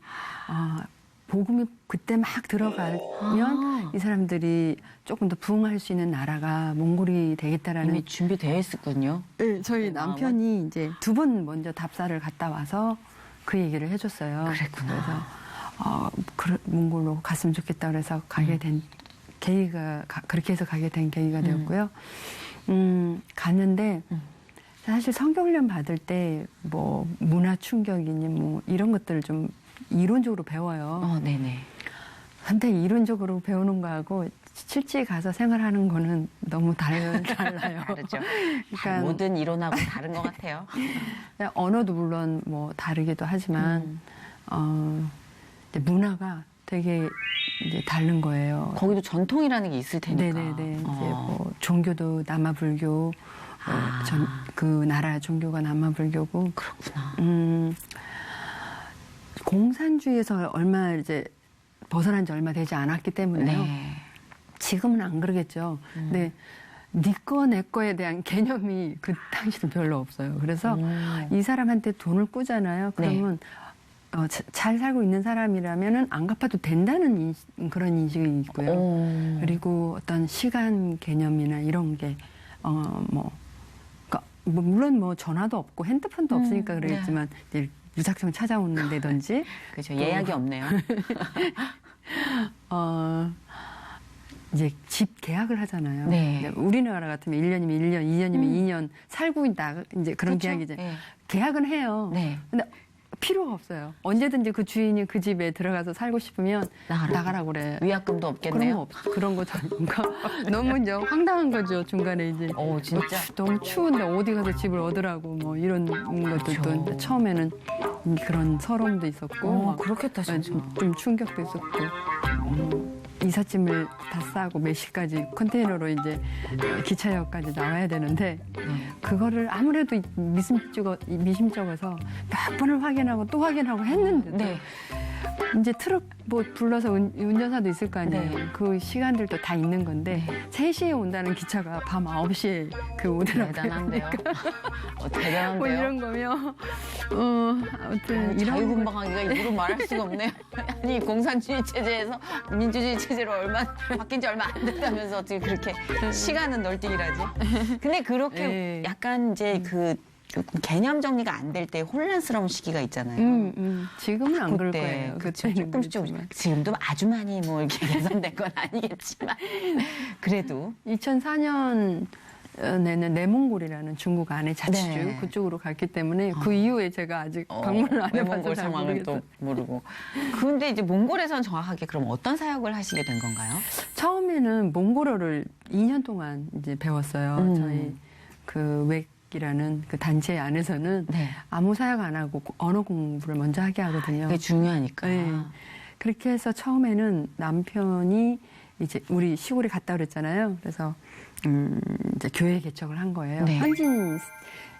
복음이 그때 막 들어가면 이 사람들이 조금 더 부흥할 수 있는 나라가 몽골이 되겠다라는 이미 준비되어 있었군요. 네, 저희 그 마음은? 남편이 이제 2번 먼저 답사를 갔다 와서 그 얘기를 해줬어요. 그랬구나. 그래서 몽골로 갔으면 좋겠다 그래서 가게 된 계기가 그렇게 해서 가게 된 계기가 되었고요. 갔는데 사실 성경훈련 받을 때 뭐 문화 충격이니 뭐 이런 것들을 좀 이론적으로 배워요. 네네. 근데 이론적으로 배우는 거하고 실제 가서 생활하는 거는 너무 달라요. 다르죠. 그러니까 모든 이론하고 다른 것 같아요. 언어도 물론 뭐 다르기도 하지만 이제 문화가 되게 이제 다른 거예요. 거기도 전통이라는 게 있을 테니까. 네네네. 이제 뭐 종교도 남아불교, 그 나라 종교가 남아불교고. 그렇구나. 공산주의에서 얼마 이제 벗어난 지 얼마 되지 않았기 때문에요. 네. 지금은 안 그러겠죠. 근데 네 거 내 거에 대한 개념이 그 당시는 별로 없어요. 그래서 이 사람한테 돈을 꾸잖아요. 그러면 잘 살고 있는 사람이라면은 안 갚아도 된다는 그런 인식이 있고요. 그리고 어떤 시간 개념이나 이런 게 그러니까 물론 뭐 전화도 없고 핸드폰도 없으니까 그러겠지만 이제 무작정 찾아오는다든지 그렇죠. 예약이 없네요. 이제 집 계약을 하잖아요. 네. 이제 우리나라 같으면 1년이면 1년, 2년이면 2년 살고 있다 이제 그런 그렇죠? 계약이죠. 네. 계약은 해요. 네. 근데 필요가 없어요. 언제든지 그 주인이 그 집에 들어가서 살고 싶으면 나가라고 그래. 위약금도 없겠네요. 그런 거 뭔가 너무 이제 황당한 거죠. 중간에 이제 진짜. 너무 추운데 어디 가서 집을 얻으라고 뭐 이런 것들도 그렇죠. 이제 처음에는 그런 서러움도 있었고 막 그렇겠다, 진짜. 좀 충격도 있었고 이삿짐을 다 싸고 몇 시까지 컨테이너로 이제 기차역까지 나와야 되는데 그거를 아무래도 미심쩍어서 몇 번을 확인하고 또 확인하고 했는데도 네. 이제 트럭 뭐 불러서 운전사도 있을 거 아니에요. 네. 그 시간들도 다 있는 건데 3시에 온다는 기차가 밤 9시에 오더라고요. 대단한데요. 뭐 대단한데요. 이런 거면 아무튼 이런 자유분방하기가 입으로 말할 수가 없네요. 아니 공산주의 체제에서 민주주의 체제로 바뀐 지 얼마 안 됐다면서 어떻게 그렇게 시간은 널뛰기라지. 근데 그렇게 네. 약간 이제 그 개념 정리가 안 될 때 혼란스러운 시기가 있잖아요. 지금은 안 그럴 그때, 거예요. 그쵸. 그때는 조금씩 그렇지만. 지금도 아주 많이 뭐 이렇게 개선된 건 아니겠지만 그래도 2004년에는 내몽골이라는 중국 안에 자치주 네. 그쪽으로 갔기 때문에 그 이후에 제가 아직 방문을 안 해봐서 몽골 잘 상황을 모르겠어요. 또 모르고. 근데 이제 몽골에서는 정확하게 그럼 어떤 사역을 하시게 된 건가요? 처음에는 몽골어를 2년 동안 이제 배웠어요. 저희 그 웩이라는 그 단체 안에서는 네. 아무 사역 안 하고 언어 공부를 먼저 하게 하거든요. 그게 중요하니까. 네. 그렇게 해서 처음에는 남편이 이제 우리 시골에 갔다 그랬잖아요. 그래서 이제 교회 개척을 한 거예요. 네. 현진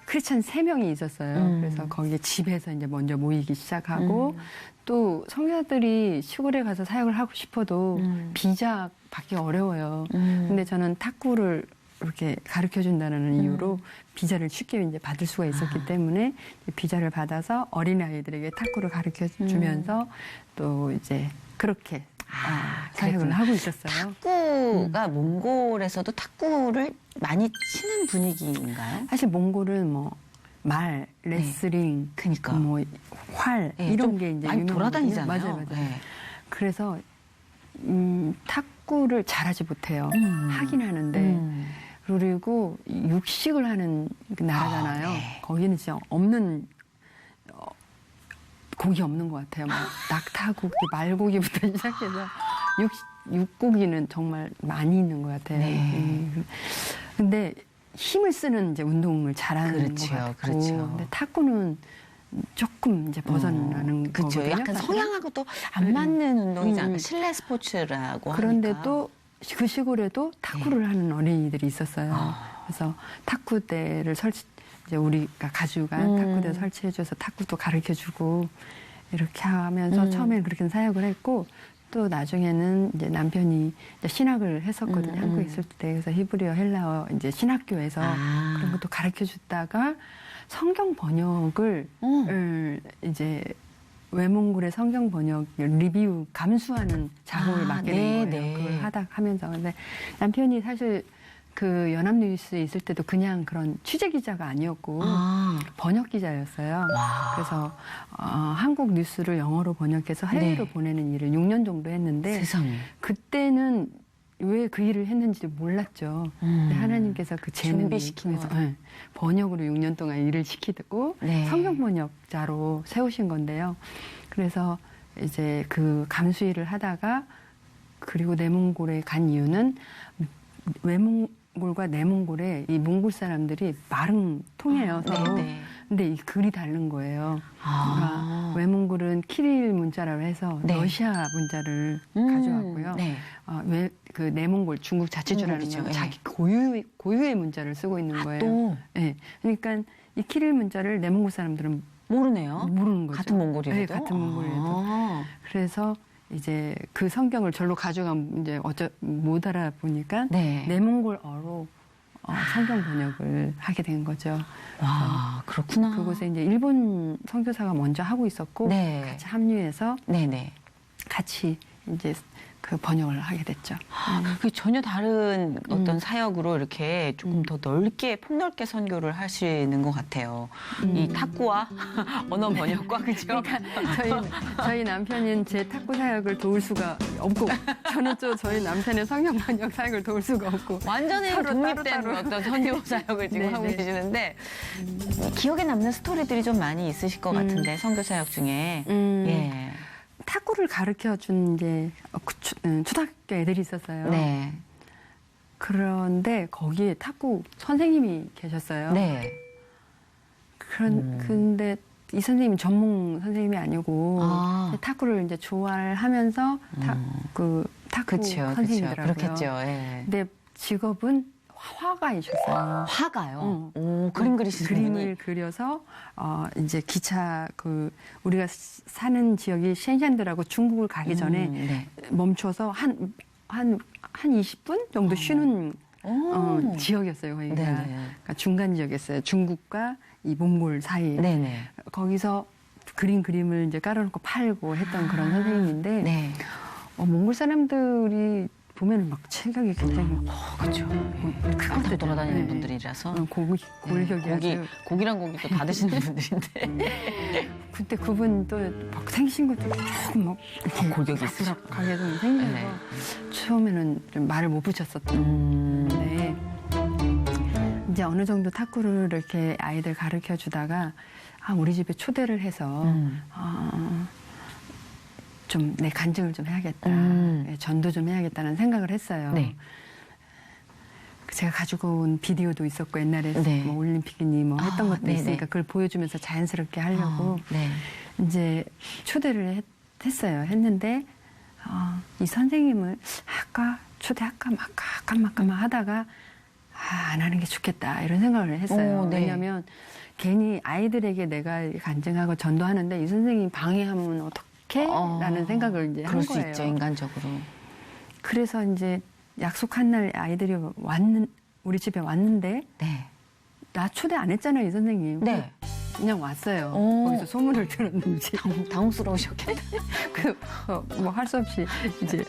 크리스찬 3명이 있었어요. 그래서 거기에 집에서 이제 먼저 모이기 시작하고 또 성교사들이 시골에 가서 사역을 하고 싶어도 비자 받기 어려워요. 근데 저는 탁구를 이렇게 가르쳐 준다는 이유로 비자를 쉽게 이제 받을 수가 있었기 때문에 비자를 받아서 어린아이들에게 탁구를 가르쳐 주면서 또 이제 그렇게 사역을 그랬구나. 하고 있었어요. 탁구가 몽골에서도 탁구를 많이 치는 분위기인가요? 사실 몽골은 뭐 말, 레슬링, 그니까. 뭐 활 네, 이런 좀 게 이제 많이 유명하거든요. 돌아다니잖아요. 맞아요, 맞아요. 네. 그래서 탁구를 잘하지 못해요. 하긴 하는데 그리고 육식을 하는 그 나라잖아요. 네. 거기는 진짜 없는 고기 없는 것 같아요. 막 낙타고기, 말고기부터 시작해서 육고기는 정말 많이 있는 것 같아요. 네. 근데 힘을 쓰는 이제 운동을 잘하는 그렇죠, 것 같고, 그렇죠. 근데 탁구는 조금 이제 벗어나는 그렇죠. 거거든요. 약간 사실은. 성향하고도 안 맞는 운동이잖아요. 음. 실내 스포츠라고 그런데 하니까. 또 그 시골에도 탁구를 하는 어린이들이 있었어요. 그래서 탁구대를 이제 우리가 가져간 탁구대 설치해줘서 탁구도 가르쳐주고 이렇게 하면서 처음에는 그렇게 사역을 했고 또 나중에는 이제 남편이 이제 신학을 했었거든요. 한국에 있을 때. 그래서 히브리어, 헬라어 이제 신학교에서 그런 것도 가르쳐 주다가 성경 번역을 이제 외몽골의 성경 번역 리뷰 감수하는 작업을 맡게 된 거예요. 그걸 하면서. 근데 남편이 사실 그 연합뉴스에 있을 때도 그냥 그런 취재 기자가 아니었고 번역 기자였어요. 그래서 한국 뉴스를 영어로 번역해서 해외로 보내는 일을 6년 정도 했는데 세상에. 그때는 왜 그 일을 했는지 몰랐죠. 근데 하나님께서 그 재능을 준비시킨 통해서 거예요. 번역으로 6년 동안 일을 시키고 네. 성경 번역자로 세우신 건데요. 그래서 이제 그 감수 일을 하다가 그리고 내몽골에 간 이유는 외몽골과 내몽골에 이 몽골 사람들이 말은 통해요, 서로. 네. 근데 이 글이 다른 거예요. 그러니까 외몽골은 키릴 문자라고 해서 네. 러시아 문자를 가져왔고요. 네. 그 내몽골 중국 자치주라는 중국이죠. 건 예. 자기 고유의 문자를 쓰고 있는 거예요. 또 네. 그러니까 이 키릴 문자를 내몽골 사람들은 모르네요. 모르는 거죠. 같은 몽골이라도. 네, 같은 몽골이라도. 그래서 이제 그 성경을 절로 가져가면 이제 못 알아보니까 네. 내몽골어로 성경 번역을 하게 된 거죠. 와, 그렇구나. 그곳에 이제 일본 선교사가 먼저 하고 있었고 네. 같이 합류해서 네네. 같이 이제 그 번역을 하게 됐죠. 그 전혀 다른 어떤 사역으로 이렇게 조금 더 넓게 폭넓게 선교를 하시는 것 같아요. 이 탁구와 언어 번역과 그죠? 저희 남편은 제 탁구 사역을 도울 수가 없고 저는 또 저희 남편의 성경 번역 사역을 도울 수가 없고 완전히 서로 독립된 따로따로. 어떤 선교 사역을 지금 네, 하고 네. 계시는데 기억에 남는 스토리들이 좀 많이 있으실 것 같은데 선교 사역 중에 예. 탁구를 가르쳐 준 이제 초등학교 애들이 있었어요. 네. 그런데 거기에 탁구 선생님이 계셨어요. 네. 근데 이 선생님이 전문 선생님이 아니고 탁구를 이제 좋아를 하면서 탁구 그렇죠. 선생님이더라고요. 그렇겠죠. 예. 근데 직업은 화가이셨어요. 화가요. 오, 그림 그리시는 그림을 분이. 그려서 이제 기차 우리가 사는 지역이 셴샨드라고 중국을 가기 전에 네. 멈춰서 한 20분 정도 쉬는 지역이었어요. 거기가. 네네. 그러니까 중간 지역이었어요. 중국과 이 몽골 사이에. 네네. 거기서 그림을 이제 깔아놓고 팔고 했던 그런 선생님인데 네. 몽골 사람들이 보면은 막 체격이 굉장히 그렇죠. 크게 돌아다니는 네. 분들이라서. 골격이 고기랑 고기도 다 드시는 분들인데. 그때 그분 또 막 생긴 것도 조금 막 이렇게 골격이 있으시고. 가게 좀 생겨서 네. 처음에는 좀 말을 못 붙였었는데 이제 어느 정도 탁구를 이렇게 아이들 가르쳐 주다가 우리 집에 초대를 해서 좀 내 간증을 좀 해야겠다. 전도 좀 해야겠다는 생각을 했어요. 네. 제가 가지고 온 비디오도 있었고 옛날에 네. 뭐 올림픽이니 뭐 했던 것도 네네. 있으니까 그걸 보여주면서 자연스럽게 하려고 네. 이제 초대를 했어요. 했는데 이 선생님을 초대할까 말까 하다가 안 하는 게 좋겠다 이런 생각을 했어요. 네. 왜냐하면 괜히 아이들에게 내가 간증하고 전도하는데 이 선생님이 방해하면 어떡해? 라는 생각을 이제 한 그럴 수 거예요. 있죠, 인간적으로. 그래서 이제 약속한 날 아이들이 우리 집에 왔는데 네. 나 초대 안 했잖아요, 이 선생님. 네. 그냥 왔어요. 오. 거기서 소문을 들었는지. 당혹스러우셨겠다. 뭐 할 수 없이 이제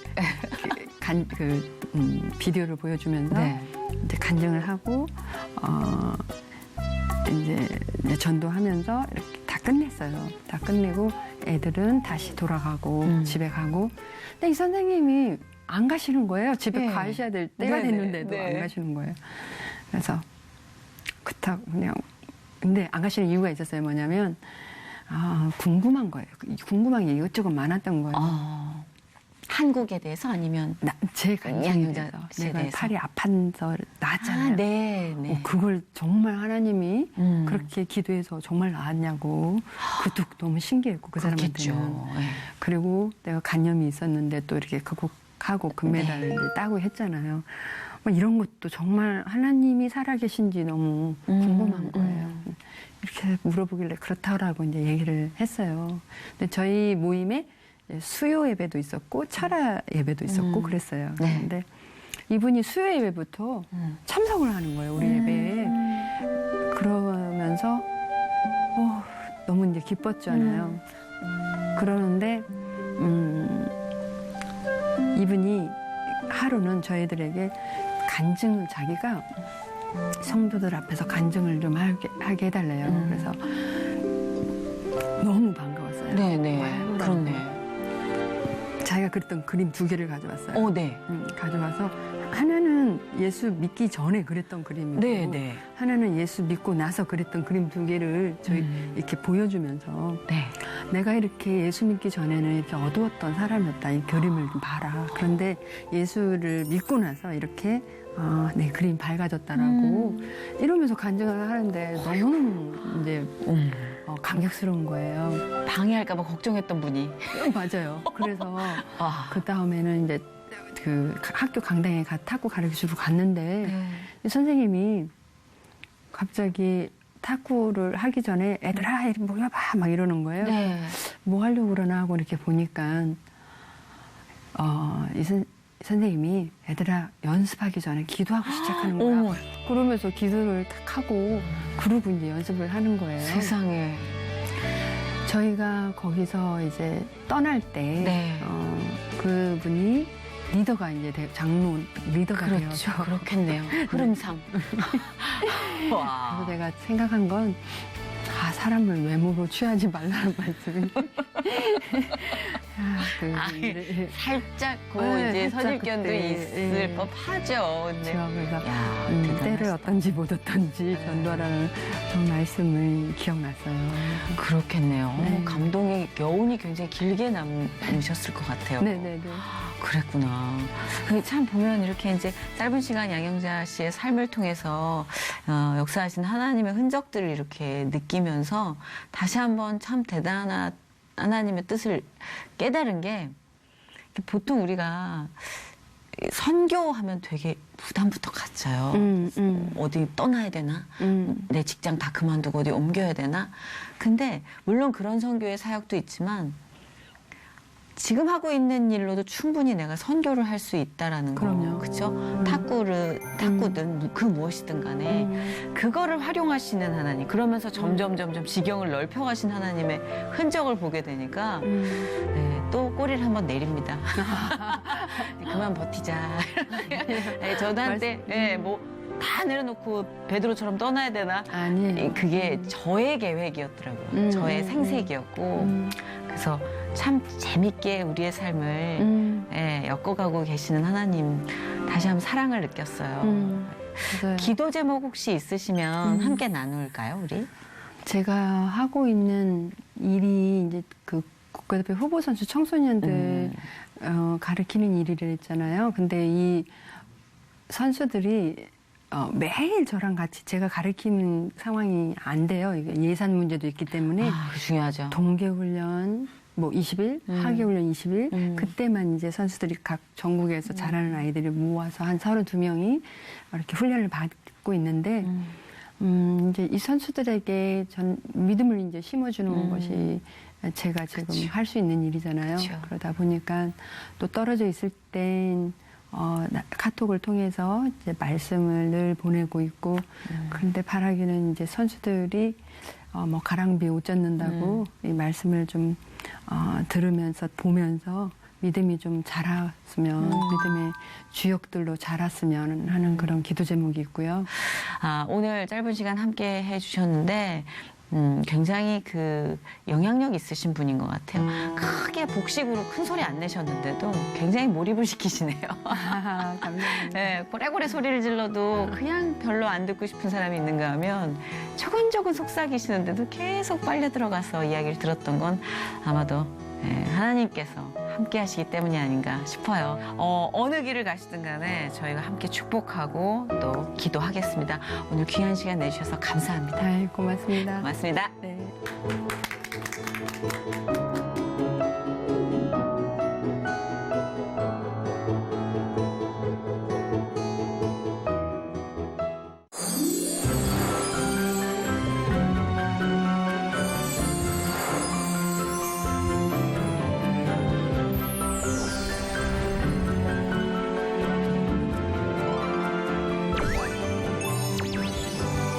비디오를 보여주면서 네. 이제 간증을 하고 이제 전도하면서 이렇게 딱 끝냈어요. 다 끝내고 애들은 다시 돌아가고 집에 가고. 근데 이 선생님이 안 가시는 거예요. 집에 네. 가셔야 될 때가 네네. 됐는데도 네. 안 가시는 거예요. 그래서 그렇다고 그냥 근데 안 가시는 이유가 있었어요. 뭐냐면 궁금한 거예요. 궁금한 게 이것저것 많았던 거예요. 한국에 대해서 아니면 제 간증에 양육자에 대해서 내가 대해서. 팔이 아파서 나았잖아요. 네, 네. 그걸 정말 하나님이 음. 그렇게 기도해서 정말 나았냐고 그것도 너무 신기했고 그 사람한테는. 그렇겠죠. 네. 그리고 내가 간염이 있었는데 또 이렇게 극복하고 금메달을 네. 이제 따고 했잖아요. 뭐 이런 것도 정말 하나님이 살아계신지 너무 궁금한 거예요. 이렇게 물어보길래 그렇다라고 이제 얘기를 했어요. 근데 저희 모임에 수요 예배도 있었고 철야 예배도 있었고 그랬어요. 네. 근데 이분이 수요 예배부터 참석을 하는 거예요, 우리 예배에. 그러면서 너무 이제 기뻤잖아요. 그러는데 이분이 하루는 저희들에게 간증을 자기가 성도들 앞에서 간증을 좀 하게 해달래요. 그래서 너무 반가웠어요. 네네. 와요. 그렇네. 자기가 그렸던 그림 2개를 가져왔어요. 네. 가져와서 하나는 예수 믿기 전에 그렸던 그림이고 네네. 하나는 예수 믿고 나서 그렸던 그림 2개를 저희 이렇게 보여주면서 네. 내가 이렇게 예수 믿기 전에는 이렇게 어두웠던 사람이었다. 이 그림을 좀 봐라. 그런데 예수를 믿고 나서 이렇게 내 그림 밝아졌다라고 이러면서 간증을 하는데 너무너무 이제 감격스러운 거예요. 방해할까봐 걱정했던 분이. 맞아요. 그래서 아. 그 다음에는 이제 그 학교 강당에 탁구 가르치러 갔는데 네. 이 선생님이 갑자기 탁구를 하기 전에 애들아 이리 모여봐 막 이러는 거예요. 네. 뭐 하려고 그러나 하고 이렇게 보니까 선생님이 애들아 연습하기 전에 기도하고 시작하는 거야. 어머. 그러면서 기도를 탁 하고 그러고 이제 연습을 하는 거예요. 세상에. 저희가 거기서 이제 떠날 때 네. 그분이 리더가 이제 장로 리더가 그렇죠. 되어서 그렇겠네요. 흐름상. 와. 그래서 내가 생각한 건 사람을 외모로 취하지 말라는 말씀이 살짝 네, 이제 살짝 선입견도 그때, 있을 예. 법하죠. 근데 제가 그래서 야, 때를 대단하시다. 어떤지 못 어떤지 전도하라는 그런 말씀을 기억났어요. 그렇겠네요. 네. 감동의 여운이 굉장히 길게 남으셨을 것 같아요. 네네네. 그랬구나. 근데 참 보면 이렇게 이제 짧은 시간 양영자 씨의 삶을 통해서 역사하신 하나님의 흔적들을 이렇게 느끼면서 다시 한번 참 대단한 하나님의 뜻을 깨달은 게 보통 우리가 선교하면 되게 부담부터 갖져요. 어디 떠나야 되나? 내 직장 다 그만두고 어디 옮겨야 되나? 근데 물론 그런 선교의 사역도 있지만 지금 하고 있는 일로도 충분히 내가 선교를 할 수 있다라는 거. 그럼요. 그렇죠? 탁구든 그 무엇이든 간에 그거를 활용하시는 하나님. 그러면서 점점 지경을 넓혀가신 하나님의 흔적을 보게 되니까 네, 또 꼬리를 한번 내립니다. 그만 버티자. 네, 저도 한때 다 내려놓고 베드로처럼 떠나야 되나? 아니에요. 그게 저의 계획이었더라고요. 저의 생색이었고. 그래서 참 재밌게 우리의 삶을 엮어가고 계시는 하나님 다시 한번 사랑을 느꼈어요. 맞아요. 기도 제목 혹시 있으시면 함께 나눌까요, 우리? 제가 하고 있는 일이 이제 그 국가대표 후보 선수 청소년들 가르치는 일이라 했잖아요. 근데 이 선수들이 매일 저랑 같이 제가 가르치는 상황이 안 돼요. 이게 예산 문제도 있기 때문에 중요하죠. 동계훈련 20일, 하계훈련 20일 그때만 이제 선수들이 각 전국에서 잘하는 아이들을 모아서 한 32명이 이렇게 훈련을 받고 있는데 이제 이 선수들에게 전 믿음을 이제 심어주는 것이 제가 지금 그쵸. 할 수 있는 일이잖아요. 그쵸. 그러다 보니까 또 떨어져 있을 땐 카톡을 통해서 이제 말씀을 늘 보내고 있고 그런데 바라기는 이제 선수들이 가랑비 옷 젖는다고 이 말씀을 좀 들으면서 보면서 믿음이 좀 자랐으면 믿음의 주역들로 자랐으면 하는 그런 기도 제목이 있고요. 오늘 짧은 시간 함께 해주셨는데 굉장히 그 영향력 있으신 분인 것 같아요. 크게 복식으로 큰 소리 안 내셨는데도 굉장히 몰입을 시키시네요. 감사합니다. 네, 고래고래 소리를 질러도 그냥 별로 안 듣고 싶은 사람이 있는가 하면 조근조근 속삭이시는데도 계속 빨려 들어가서 이야기를 들었던 건 아마도 하나님께서 함께 하시기 때문이 아닌가 싶어요. 어느 길을 가시든 간에 저희가 함께 축복하고 또 기도하겠습니다. 오늘 귀한 시간 내주셔서 감사합니다. 아이, 고맙습니다. 고맙습니다. 네.